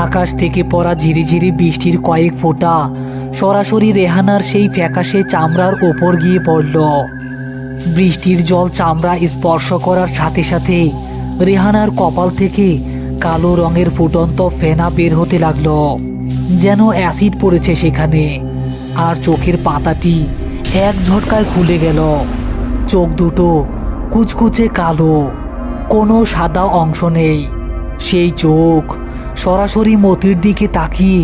আকাশ থেকে পড়া ঝিরিঝিরি বৃষ্টির কয়েক ফোঁটা সরাসরি রেহানার সেই ফ্যাকাশে চামড়ার ওপর গিয়ে পড়ল। বৃষ্টির জল চামড়া স্পর্শ করার সাথে সাথে রেহানার কপাল থেকে কালো রঙের ফুটন্ত ফেনা বের হতে লাগলো, যেন অ্যাসিড পড়েছে সেখানে। আর চোখের পাতাটি এক ঝটকায় খুলে গেল। চোখ দুটো কুচকুচে কালো, কোনো সাদা অংশ নেই। সেই চোখ সরাসরি মতির দিকে তাকিয়ে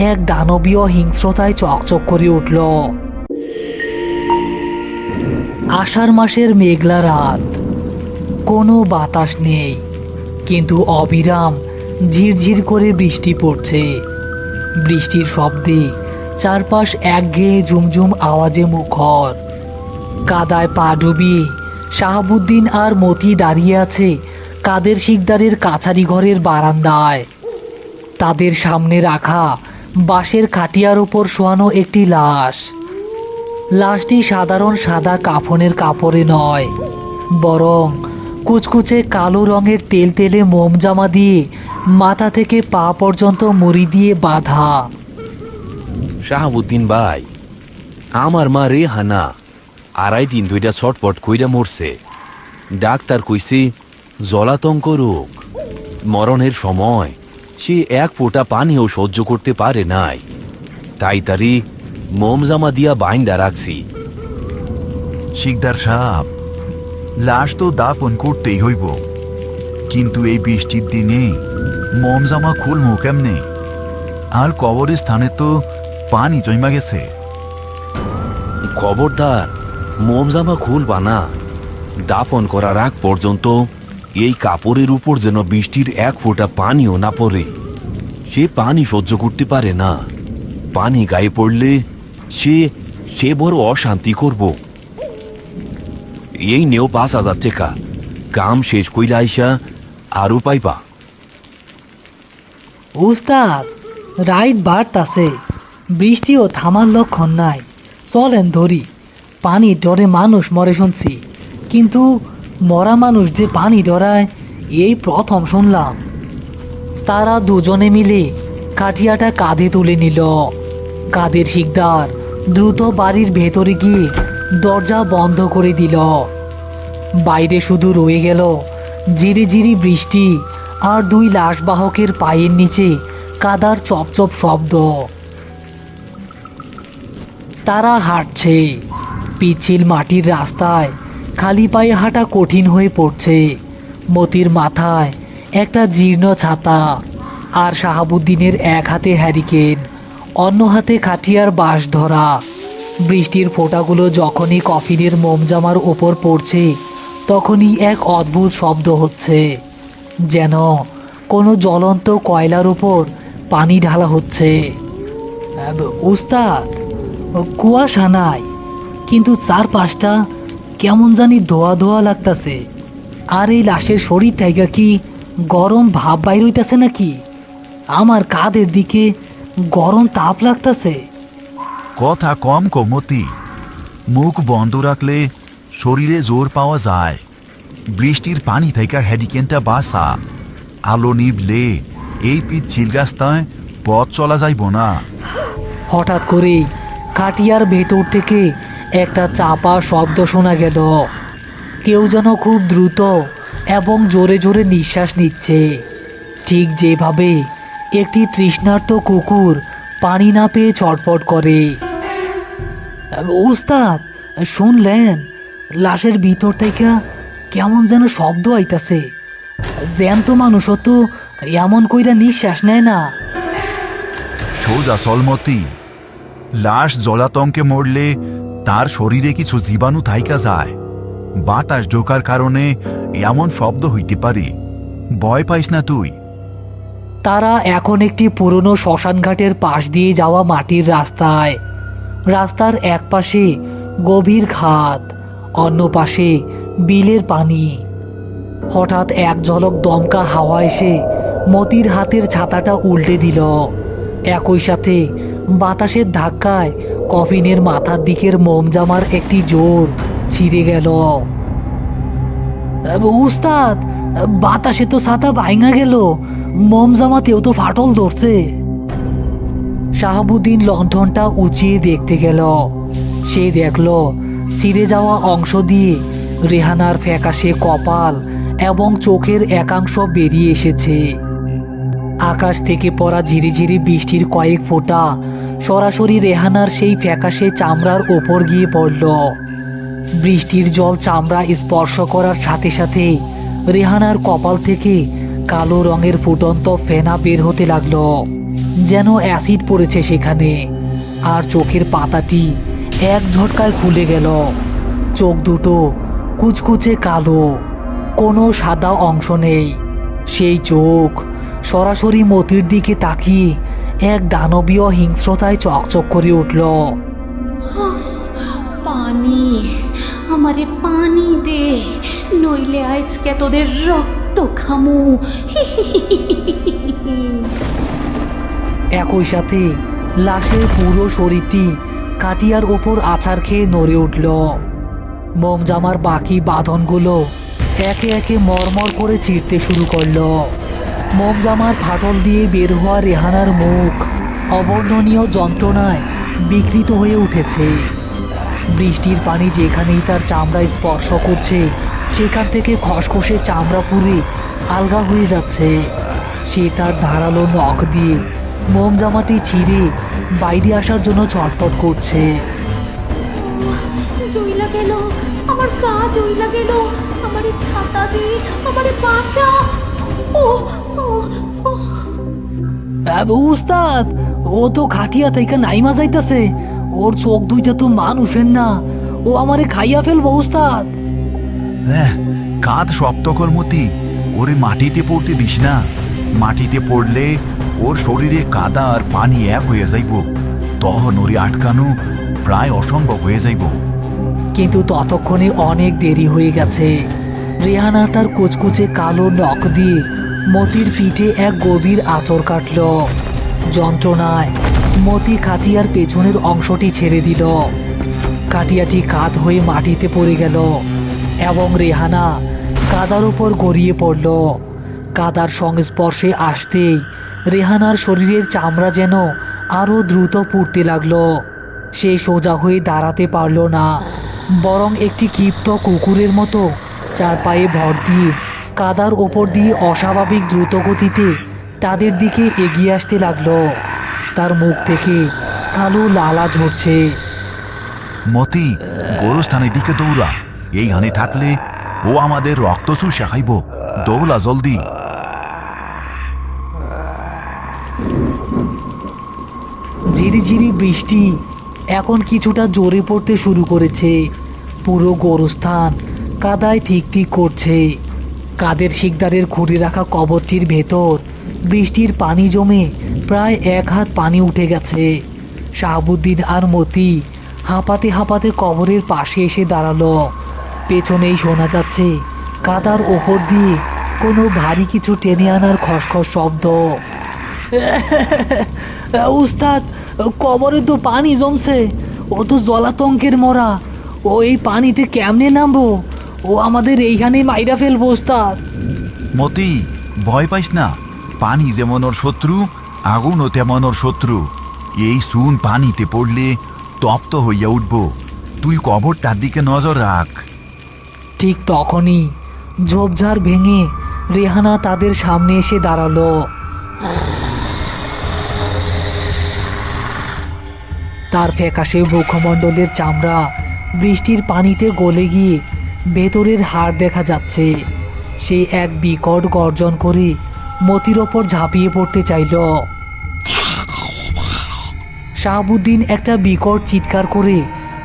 এক দানবীয় হিংস্রতায় চকচক করে উঠল। আষাঢ় মাসের মেঘলা রাত, কোনো বাতাস নেই, কিন্তু অবিরাম ঝিরঝির করে বৃষ্টি পড়ছে। বৃষ্টির শব্দে চারপাশ একঘেয়ে ঝুমঝুম আওয়াজে মুখর। কাদায় পা ডুবিয়ে শাহাবুদ্দিন আর মতি দাঁড়িয়ে আছে কাদের শিকদারের কাছারি ঘরের বারান্দায়। তাদের সামনে রাখা বাঁশের খাটিয়ার উপর শোয়ানো একটি লাশ। লাশটি সাধারণ সাদা কাফনের কাপড়ে নয়, বরং কুচকুচে কালো রঙের তেলতেলে মোমজামা দিয়ে মাথা থেকে পা পর্যন্ত মুড়ি দিয়ে বাঁধা। শাহাবুদ্দিন ভাই, আমার মা রেহানা 2.5 দিন ধইরা ছটপট কইরা মরছে। ডাক্তার কইছে জলাতঙ্ক রোগ। মরণের সময় সে এক ফোঁটা পানিও সহ্য করতে পারে নাই, তাই তারি মোমজামা দিয়া বাইন্দা রাখছি। শিকদার সাহেব, লাশ তো দাফন করতেই হইব, কিন্তু এই বৃষ্টির দিনে মোমজামা খুলমু কেমনে? আর কবরের স্থানে তো পানি জমা গেছে। খবরদার মোমজামা খুলবা না। দাফন করার আগ পর্যন্ত এই কাপড়ের উপর যেন বৃষ্টির এক ফোঁটা পানিও না পড়ে। সে পানি সহ্য করতে পারে না। পানি গায়ে পড়লে সে সে বড় অশান্তি করব। এই নেও 5,000 টাকা, কাম শেষ কইরা আইসা আরও পাইবা। উস্তাদ, রাইত বাড়তাছে, বৃষ্টিও থামার লক্ষণ নাই। চলেন ধরি। পানি ডরে মানুষ মরে শুনছি, কিন্তু মরা মানুষ যে পানি ডরায় এই প্রথম শুনলাম। তারা দুজনে মিলে কাঠিয়াটা কাঁধে তুলে নিল। কাদের শিকদার দ্রুত বাড়ির ভেতরে গিয়ে দরজা বন্ধ করে দিল। বাইরে শুধু রয়ে গেল ঝিরিঝিরি বৃষ্টি আর 2 লাশবাহকের পায়ের নিচে কাদার চপচপ শব্দ। তারা হাঁটছে পিচ্ছিল মাটির রাস্তায়, খালি পায়ে হাঁটা কঠিন হয়ে পড়ছে। মতির মাথায় একটা জীর্ণ ছাতা, আর শাহাবুদ্দিনের এক হাতে হ্যারিকেন, অন্য হাতে খাটিয়ার বাঁশ ধরা। বৃষ্টির ফোঁটাগুলো যখনই কফিনের মোমজামার ওপর পড়ছে, তখনই এক অদ্ভুত শব্দ হচ্ছে, যেন কোনো জ্বলন্ত কয়লার উপর পানি ঢালা হচ্ছে। উস্তাদ, কুয়াশা নাই, কিন্তু চারপাশটা কেমন জানি ধোয়া ধোয়া লাগতাছে। আর এই লাশের শরীর থেকে কি গরম ভাব বাইর হইতাছে নাকি? আমার কাঁধের দিকে গরম তাপ লাগতাছে। কথা কম কমতি, মুখ বন্ধ রাখলে শরীরে জোর পাওয়া যায়। বৃষ্টির পানি থেকে হ্যারিকেনটা বাসা, আলো নিবলে এই পিচ্ছিল রাস্তায় পথ চলা যাইব না। হঠাৎ করে খাটিয়ার ভেতর থেকে একটা চাপা শব্দ শোনা গেল। কেউ যেন খুব দ্রুত এবং জোরে জোরে নিঃশ্বাস নিচ্ছে, ঠিক যেভাবে একটি তৃষ্ণার্ত কুকুর পানি না পেয়ে ছটফট করে। উস্তাদ, শুনলেন? লাশের ভিতর থেকে কেমন যেন শব্দ আইতাছে। জ্যান্ত মানুষও তো এমন কইরা নিঃশ্বাস নেয় না। সোজা সলমতি, লাশ জলাতঙ্কে মরলে তার শরীরে কিছু জীবাণু থাইকা যায়। বাতাস ঢোকার কারণে এমন শব্দ হইতে পারে। ভয় পাইস না তুই। তারা এখন একটি পুরনো শ্মশানঘাটের পাশ দিয়ে যাওয়া মাটির রাস্তায়। রাস্তার এক পাশে গভীর খাদ, অন্য পাশে বিলের পানি। হঠাৎ এক ঝলক দমকা হাওয়া এসে মতির হাতের ছাতাটা উল্টে দিল। একই সাথে বাতাসের ধাক্কায় কফিনের মাথার দিকের মোমজামার একটি জোর ছিঁড়ে গেল। উস্তাদ, বাতাসে তো ছাতা ভাঙা গেল, মোম জামাতেও তো ফাটল ধরছে। শাহাবুদ্দিন লণ্ঠনটা উঁচিয়ে দেখতে গেল। সে দেখল ছিঁড়ে যাওয়া অংশ দিয়ে রেহানার ফ্যাকাশে কপাল এবং চোখের একাংশ বেরিয়ে এসেছে। আকাশ থেকে পড়া ঝিরিঝিরি বৃষ্টির কয়েক ফোঁটা সরাসরি রেহানার সেই ফ্যাকাশে চামড়ার ওপর গিয়ে পড়ল। বৃষ্টির জল চামড়া স্পর্শ করার সাথে সাথে রেহানার কপাল থেকে কালো রঙের ফুটন্ত ফেনা বের হতে লাগলো, যেন অ্যাসিড পড়েছে সেখানে। আর চোখের পাতাটি এক ঝটকায় খুলে গেল। চোখ দুটো কুচকুচে কালো, কোনো সাদা অংশ নেই। সেই চোখ সরাসরি মতির দিকে তাকিয়ে এক দানবীয় হিংস্রতায় চকচক করে উঠল। পানি, আমারে পানি দে, নইলে আজকে তোদের রক্ত খামু। একই সাথে লাশের পুরো শরীরটি কাটিয়ার ওপর আছাড় খেয়ে নড়ে উঠল। মোমজামার বাকি বাঁধনগুলো একে একে মরমর করে ছিঁড়তে শুরু করলো। মোমজামার ফাটল দিয়ে বের হওয়া রেহানার মুখ অবর্ণনীয় যন্ত্রণায় বিকৃত হয়ে উঠেছে। বৃষ্টির পানি যেখানেই তার চামড়া স্পর্শ করছে সেখান থেকে খসখসে চামড়া পুড়ে আলগা হয়ে যাচ্ছে। সে তার ধারালো নখ দিয়ে মোমজামাটি ছিঁড়ে বাইরে আসার জন্য ছটফট করছে। জইলা গেল, আমার গা জইলা গেল, আমারে ছাতা দে, আমারে বাঁচা। ও ও ও উস্তাদ, ও তো খাটিয়া থেকে নাইমা যাইতাছে। ওর চোখ দুইটা তো মানুষের না, ও আমারে খাইয়া ফেলবো উস্তাদ। কাঁধ শক্ত কর মতি, ওরে মাটিতে পড়তে দিস না। মাটিতে পড়লে ওর শরীরে কাদা আর পানি এক হয়ে যাইব, তখন ওরে আটকানো প্রায় অসম্ভব হয়ে যাইব। কিন্তু ততক্ষণে অনেক দেরি হয়ে গেছে। রেহানা তার কুচকুচে কালো নখ দিয়ে মতির পিঠে এক গভীর আঁচড় কাটল। যন্ত্রণায় মতি খাটিয়ার পেছনের অংশটি ছেড়ে দিল। খাটিয়াটি কাত হয়ে মাটিতে পড়ে গেল এবং রেহানা কাদার উপর গড়িয়ে পড়ল। কাদার সংস্পর্শে আসতেই রেহানার শরীরের চামড়া যেন আরো দ্রুত পুড়তে লাগলো। সে সোজা হয়ে দাঁড়াতে পারল না, বরং একটি ক্ষিপ্ত কুকুরের মতো চার পায়ে ভর দিয়ে কাদার ওপর দিয়ে অস্বাভাবিক দ্রুত গতিতে তাদের দিকে এগিয়ে আসতে লাগলো। তার মুখ থেকে কালো লালা ঝরছে। মতি, গোরস্থানের দিকে দৌড়া, এইখানে থাকলে ও আমাদের রক্ত চুষে খাইব। দৌড়া জলদি। ঝিরিঝিরি বৃষ্টি এখন কিছুটা জোরে পড়তে শুরু করেছে। পুরো গোরস্থান কাদায় ঠিক ঠিক করছে। কাদের শিকদারের খুঁড়ে রাখা কবরটির ভেতর বৃষ্টির পানি জমে প্রায় 1 হাত পানি উঠে গেছে। শাহাবুদ্দিন আর মতি হাঁপাতে হাঁপাতে কবরের পাশে এসে দাঁড়ালো। পেছনেই শোনা যাচ্ছে কাদার ওপর দিয়ে কোনো ভারী কিছু টেনে আনার খসখস শব্দ। উস্তাদ, কবরে তো পানি জমছে। ও তো জলাতঙ্কের মরা। ও এই পানিতে কেমনে নামবো? ও আমাদের এইখানেই মাইরা ফেলবো উস্তাদ। মতি, ভয় পাইস না। পানি যেমন ওর শত্রু, আগুনও তেমন ওর শত্রু। এই সুন পানিতে পড়লে তপ্ত হইয়া উঠব। তুই কবরটার দিকে নজর রাখ। ঠিক তখনই ঝোপঝাড় ভেঙে রেহানা তাদের সামনে এসে দাঁড়ালো। তার ফ্যাকাশে মুখমণ্ডলের চামড়া বৃষ্টির পানিতে গলে গিয়ে ভেতরের হাড় দেখা যাচ্ছে। সে এক বিকট গর্জন করে মতির ওপর ঝাঁপিয়ে পড়তে চাইল। শাহাবুদ্দিন একটা বিকট চিৎকার করে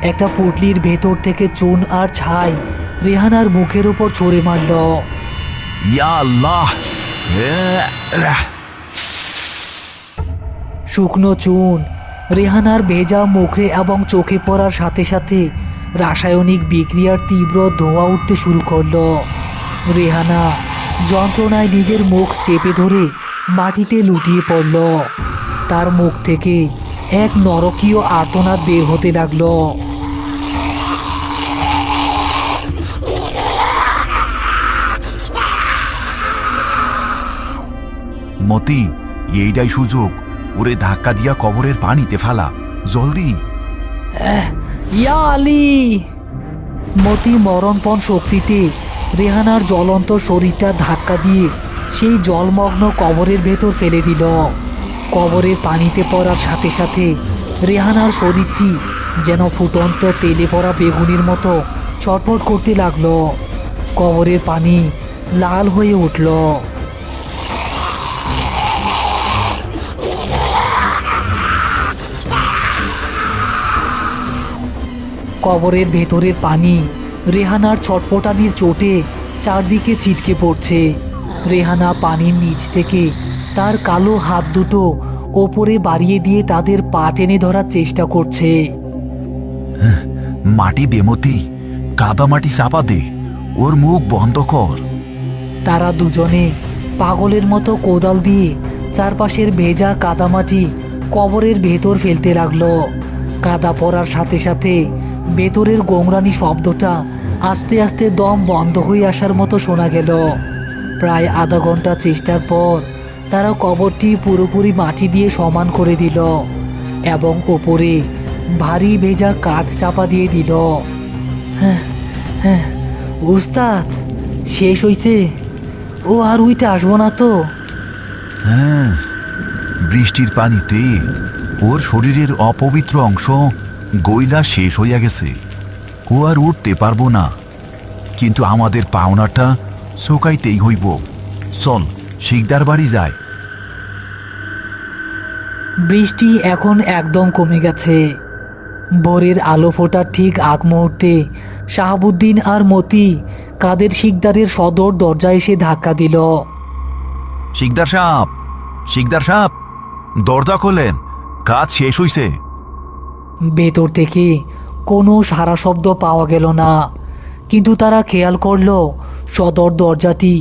একটা পুটলির ভেতর থেকে চুন আর ছাই রেহানার মুখের ওপর ছড়ে মারল। ইয়া আল্লাহ! শুকনো চুন রেহানার ভেজা মুখে এবং চোখে পড়ার সাথে সাথে রাসায়নিক বিক্রিয়ার তীব্র ধোঁয়া উঠতে শুরু করলো। রেহানা যন্ত্রণায় নিজের মুখ চেপে ধরে মাটিতে লুটিয়ে পড়ল। তার মুখ থেকে এক নরকীয় আর্তনাদ বের হতে লাগলো। মতি, এইটাই সুযোগ, ওরে ধাক্কা দিয়া কবরের পানিতে ফেলা, জলদি। ইয়া আলী! মতি মরণপণ শক্তিতে রেহানার জ্বলন্ত শরীরটা ধাক্কা দিয়ে সেই জলমগ্ন কবরের ভেতর ফেলে দিল। কবরের পানিতে পড়ার সাথে সাথে রেহানার শরীরটি যেন ফুটন্ত তেলে পড়া বেগুনির মতো ছটফট করতে লাগলো। কবরের পানি লাল হয়ে উঠল। কবরের ভেতরের পানি রেহানার ছটফটানির চোটে চারদিকে ছিটকে পড়ছে। রেহানা পানির নিচ থেকে তার কালো হাত দুটো ওপরে বাড়িয়ে দিয়ে তাদের পা টেনে ধরার চেষ্টা করছে। মাটি বেমতি, কাদা মাটি চাপা দে, ওর মুখ বন্ধ কর। তারা দুজনে পাগলের মতো কোদাল দিয়ে চারপাশের ভেজা কাদামাটি কবরের ভেতর ফেলতে লাগলো। কাদা পড়ার সাথে সাথে ভেতরের গোংরানি শব্দটা আস্তে আস্তে দম বন্ধ হয়ে আসার মতো শোনা গেল। প্রায় আধা ঘন্টা চেষ্টার পর তারা কবরটি পুরোপুরি মাটি দিয়ে সমান করে দিল এবং ওপরে ভারী ভেজা কাঠ চাপা দিয়ে দিল। হ্যাঁ, উস্তাদ, শেষ হইছে? ও আর উইটা আসবো না তো? হ্যাঁ, বৃষ্টির পানিতে ওর শরীরের অপবিত্র অংশ গইলা শেষ হইয়া গেছে, ও আর উঠতে পারবো না। কিন্তু আমাদের পাওনাটা চোকাইতেই হইব। চল, শিকদার বাড়ি যায়। বৃষ্টি এখন একদম কমে গেছে। ভোরের আলো ফোটার ঠিক আগ মুহূর্তে শাহাবুদ্দিন আর মতি কাদের শিকদারের সদর দরজায় এসে ধাক্কা দিল। শিকদার সাহেব, শিকদার সাহেব, দরজা খোলেন, কাজ শেষ হইছে। ভেতর থেকে কোনো সারা শব্দ পাওয়া গেল না, কিন্তু তারা খেয়াল করল সদর দরজাটি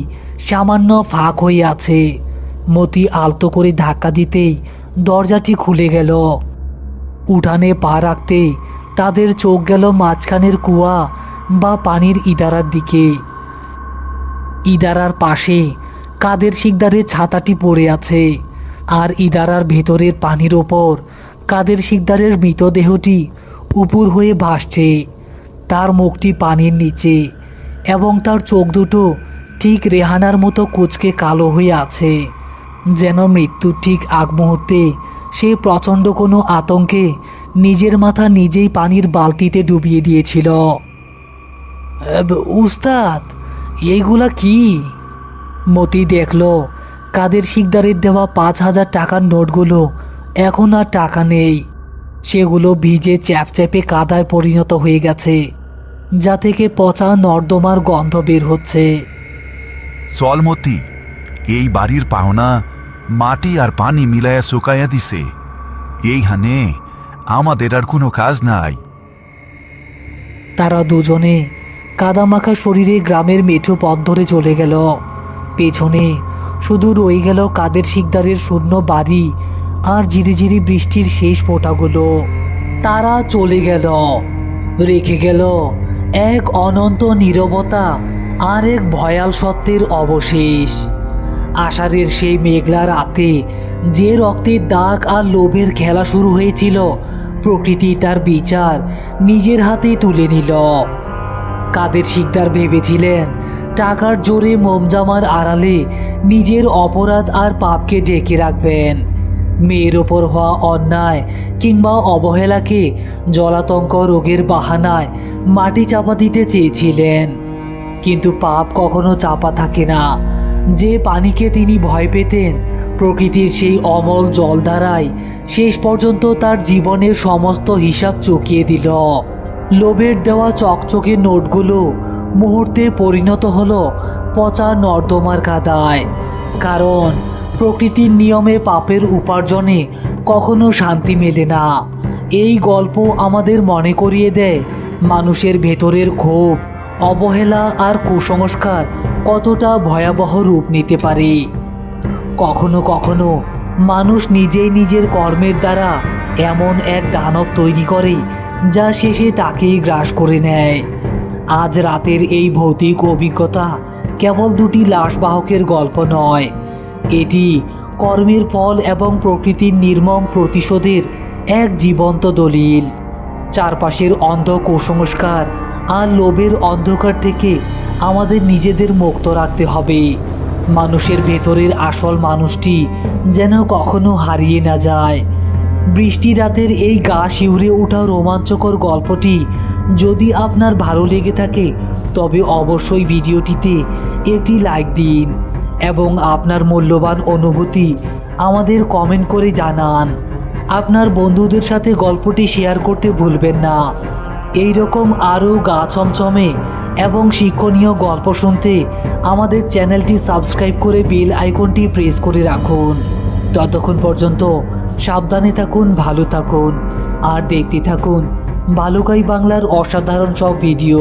সামান্য ফাঁক হয়ে আছে। মতি আলতো করে ধাক্কা দিতেই দরজাটি খুলে গেল। উঠানে পা রাখতে তাদের চোখ গেল মাঝখানের কুয়া বা পানির ইদারার দিকে। ইদারার পাশে কাদের শিকদারের ছাতাটি পড়ে আছে, আর ইদারার ভেতরের পানির ওপর কাদের শিকদারের মৃতদেহটি উপর হয়ে ভাসছে। তার মুখটি পানির নিচে এবং তার চোখ দুটো ঠিক রেহানার মতো কুঁচকে কালো হয়ে আছে, যেন মৃত্যুর ঠিক আগ মুহূর্তে সে প্রচণ্ড কোনো আতঙ্কে নিজের মাথা নিজেই পানির বালতিতে ডুবিয়ে দিয়েছিল। উস্তাদ, এইগুলা কি? মতি দেখল কাদের শিকদারের দেওয়া 5,000 টাকার নোটগুলো এখন আর টাকা নেই। সেগুলো ভিজে চ্যাপচ্যাপে কাদায় পরিণত হয়ে গেছে, যা থেকে পচা নর্দমার গন্ধ বের হচ্ছে। চল মতি, এই বাড়ির পাওনা মাটি আর পানি মিলাইয়া শুকাইয়া দিছে। এইখানে আমাদের আর কোনো কাজ নাই। তারা দুজনে কাদামাখা শরীরে গ্রামের মেঠো পথ ধরে চলে গেল। পেছনে শুধু রয়ে গেল কাদের শিকদারের শূন্য বাড়ি আর ঝিরিঝিরি বৃষ্টির শেষ ফোঁটাগুলো। তারা চলে গেল, রেখে গেল এক অনন্ত নীরবতা আর এক ভয়াল সত্যের অবশেষ। আষাঢ়ের সেই মেঘলা রাতে যে রক্তের দাগ আর লোভের খেলা শুরু হয়েছিল, প্রকৃতি তার বিচার নিজের হাতে তুলে নিল। কাদের শিকদার ভেবেছিলেন টাকার জোরে মোমজামার আড়ালে নিজের অপরাধ আর পাপকে ঢেকে রাখবেন। মেয়ের ওপর হওয়া অন্যায় কিংবা অবহেলাকে জলাতঙ্ক রোগের বাহানায় মাটি চাপা দিতে চেয়েছিলেন। কিন্তু পাপ কখনো চাপা থাকে না। যে পানিকে তিনি ভয় পেতেন, প্রকৃতির সেই অমল জলধারায় শেষ পর্যন্ত তার জীবনের সমস্ত হিসাব চুকিয়ে দিল। লোভের দেওয়া চকচকে নোটগুলো মুহূর্তে পরিণত হলো পচা নর্দমার কাদায়। কারণ প্রকৃতির নিয়মে পাপের উপার্জনে কখনো শান্তি মেলে না। এই গল্প আমাদের মনে করিয়ে দেয় মানুষের ভেতরের ক্ষোভ, অবহেলা আর কুসংস্কার কতটা ভয়াবহ রূপ নিতে পারে। কখনো কখনো মানুষ নিজেই নিজের কর্মের দ্বারা এমন এক দানব তৈরি করে যা শেষে তাকেই গ্রাস করে নেয়। আজ রাতের এই ভৌতিক অভিজ্ঞতা কেবল দুটি লাশবাহকের গল্প নয়, এটি কর্মের ফল এবং প্রকৃতির নির্মম প্রতিশোধের এক জীবন্ত দলিল। চারপাশের অন্ধ কুসংস্কার আর লোভের অন্ধকার থেকে আমাদের নিজেদের মুক্ত রাখতে হবে। মানুষের ভেতরের আসল মানুষটি যেন কখনো হারিয়ে না যায়। বৃষ্টি রাতের এই গা শিউরে ওঠা রোমাঞ্চকর গল্পটি যদি আপনার ভালো লেগে থাকে তবে অবশ্যই ভিডিওটিতে একটি লাইক দিন এবং আপনার মূল্যবান অনুভূতি আমাদের কমেন্ট করে জানান। আপনার বন্ধুদের সাথে গল্পটি শেয়ার করতে ভুলবেন না। এই রকম আরও গা ছমছমে এবং শিক্ষণীয় গল্প শুনতে আমাদের চ্যানেলটি সাবস্ক্রাইব করে বেল আইকনটি প্রেস করে রাখুন। ততক্ষণ পর্যন্ত সাবধানে থাকুন, ভালো থাকুন আর দেখতে থাকুন ভালুকাই বাংলার অসাধারণ সব ভিডিও।